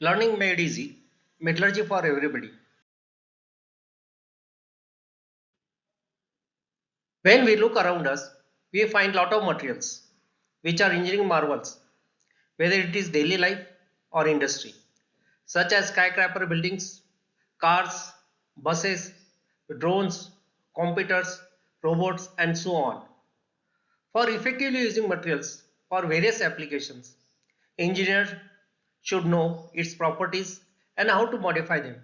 Learning made easy. Metallurgy for everybody. When we look around us, we find lot of materials which are engineering marvels, whether it is daily life or industry, such as skyscraper buildings, cars, buses, drones, computers, robots, and so on. For effectively using materials for various applications, engineers should know its properties and how to modify them.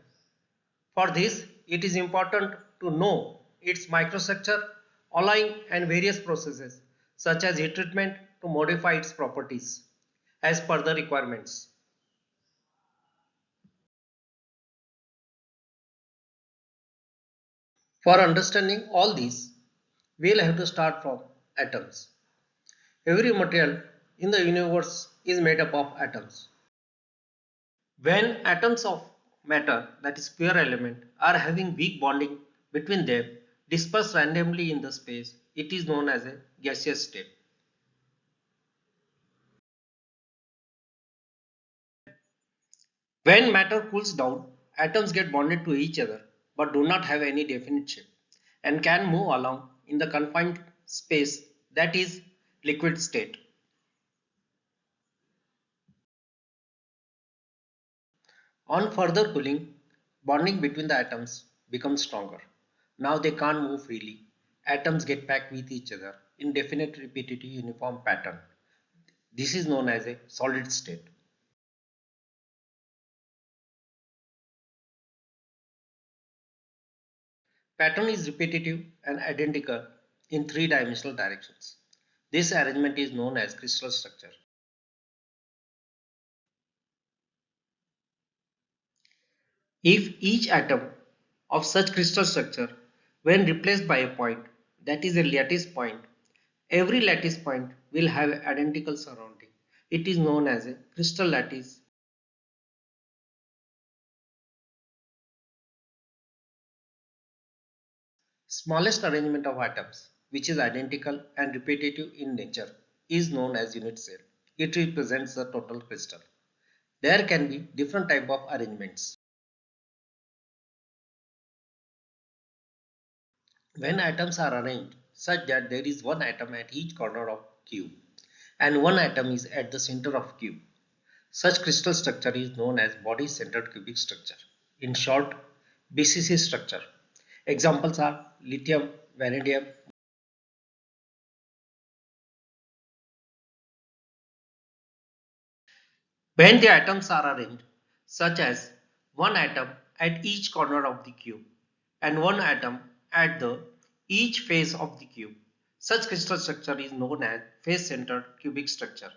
For this, it is important to know its microstructure, alloying and various processes such as heat treatment to modify its properties as per the requirements. For understanding all these, we'll have to start from atoms. Every material in the universe is made up of atoms. When atoms of matter, that is pure element, are having weak bonding between them dispersed randomly in the space, it is known as a gaseous state. When matter cools down, atoms get bonded to each other but do not have any definite shape and can move along in the confined space, that is liquid state. On further cooling, bonding between the atoms becomes stronger. Now they can't move freely. Atoms get packed with each other in definite repetitive uniform pattern. This is known as a solid state. Pattern is repetitive and identical in three-dimensional directions. This arrangement is known as crystal structure. If each atom of such crystal structure, when replaced by a point, that is a lattice point, every lattice point will have identical surrounding. It is known as a crystal lattice. Smallest arrangement of atoms, which is identical and repetitive in nature, is known as unit cell. It represents the total crystal. There can be different type of arrangements. When atoms are arranged such that there is one atom at each corner of cube and one atom is at the center of cube, such crystal structure is known as body centered cubic structure. In short, BCC structure. Examples are lithium, vanadium. When the atoms are arranged such as one atom at each corner of the cube and one atom at the each face of the cube, such crystal structure is known as face centered cubic structure.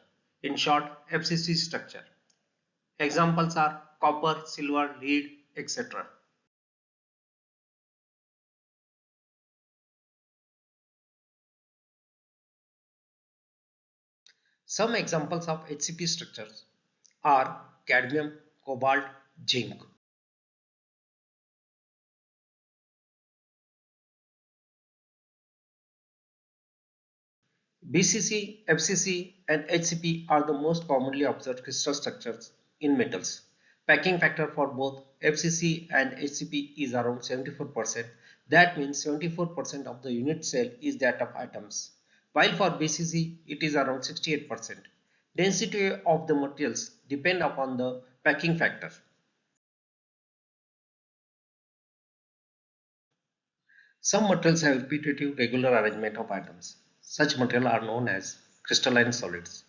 In short, FCC structure. Examples are copper, silver, lead, etc. Some examples of HCP structures are cadmium, cobalt, zinc. BCC, FCC and HCP are the most commonly observed crystal structures in metals. Packing factor for both FCC and HCP is around 74%. That means 74% of the unit cell is that of atoms. While for BCC it is around 68%. Density of the materials depend upon the packing factor. Some materials have repetitive regular arrangement of atoms. Such materials are known as crystalline solids,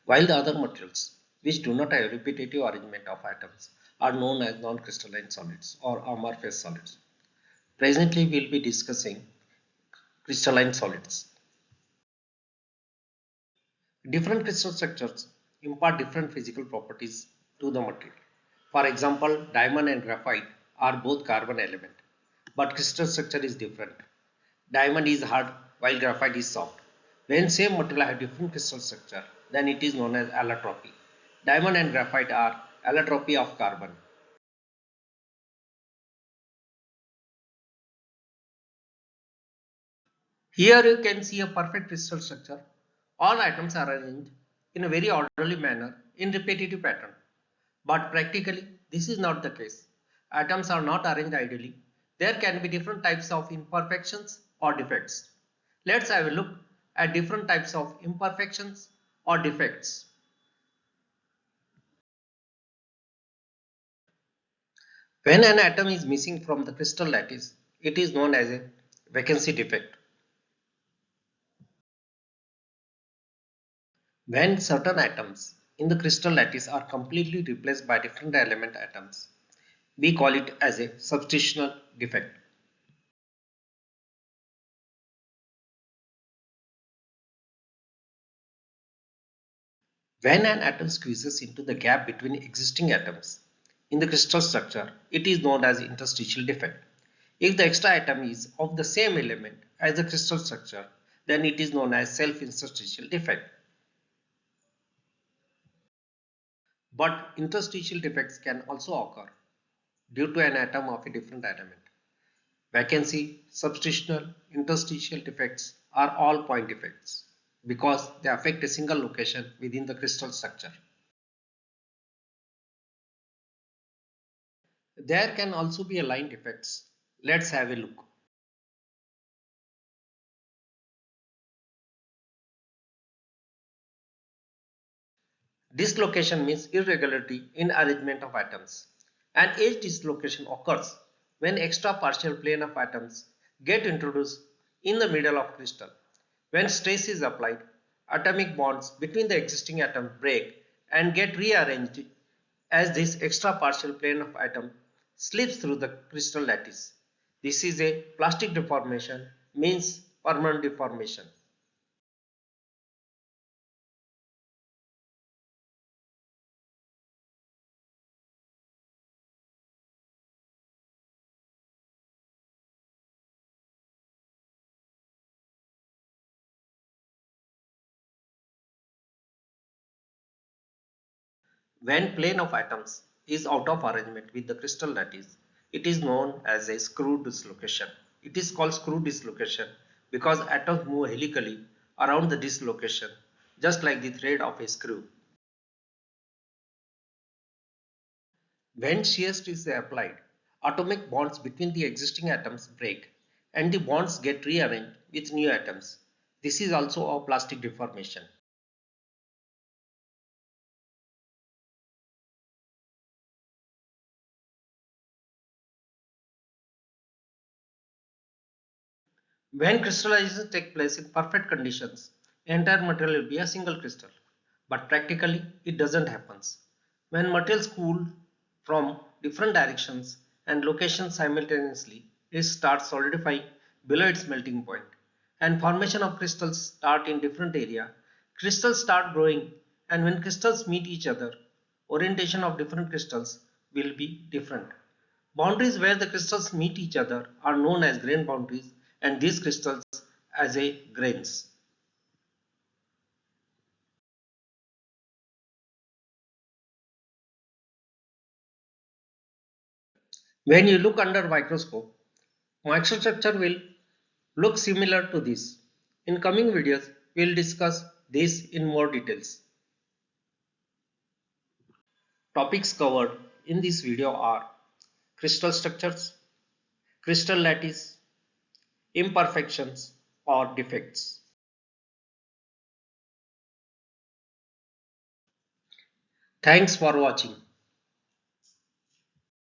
while the other materials, which do not have repetitive arrangement of atoms, are known as non-crystalline solids or amorphous solids. Presently, we will be discussing crystalline solids. Different crystal structures impart different physical properties to the material. For example, diamond and graphite are both carbon element, but crystal structure is different. Diamond is hard while graphite is soft. When same material have different crystal structure, then it is known as allotropy. Diamond and graphite are allotropy of carbon. Here you can see a perfect crystal structure. All atoms are arranged in a very orderly manner in repetitive pattern. But practically, this is not the case. Atoms are not arranged ideally. There can be different types of imperfections or defects. Let's have a look at different types of imperfections or defects. When an atom is missing from the crystal lattice, it is known as a vacancy defect. When certain atoms in the crystal lattice are completely replaced by different element atoms, we call it as a substitutional defect. When an atom squeezes into the gap between existing atoms in the crystal structure, it is known as interstitial defect. If the extra atom is of the same element as the crystal structure, then it is known as self-interstitial defect. But interstitial defects can also occur due to an atom of a different element. Vacancy, substitutional, interstitial defects are all point defects because they affect a single location within the crystal structure. There can also be a line defects. Let's have a look. Dislocation means irregularity in arrangement of atoms. An edge dislocation occurs when extra partial plane of atoms get introduced in the middle of crystal. When stress is applied, atomic bonds between the existing atoms break and get rearranged as this extra partial plane of atom slips through the crystal lattice. This is a plastic deformation, means permanent deformation. When plane of atoms is out of arrangement with the crystal lattice, it is known as a screw dislocation. It is called screw dislocation because atoms move helically around the dislocation just like the thread of a screw. When shear stress is applied, atomic bonds between the existing atoms break and the bonds get rearranged with new atoms. This is also a plastic deformation. When crystallization takes place in perfect conditions, entire material will be a single crystal. But practically, it doesn't happen. When materials cool from different directions and locations simultaneously, it starts solidifying below its melting point, and formation of crystals start in different area. Crystals start growing, and when crystals meet each other, orientation of different crystals will be different. Boundaries where the crystals meet each other are known as grain boundaries, and these crystals as a grains. When you look under microscope, microstructure will look similar to this. In coming videos, we will discuss this in more details. Topics covered in this video are crystal structures, crystal lattice, imperfections or defects. Thanks for watching.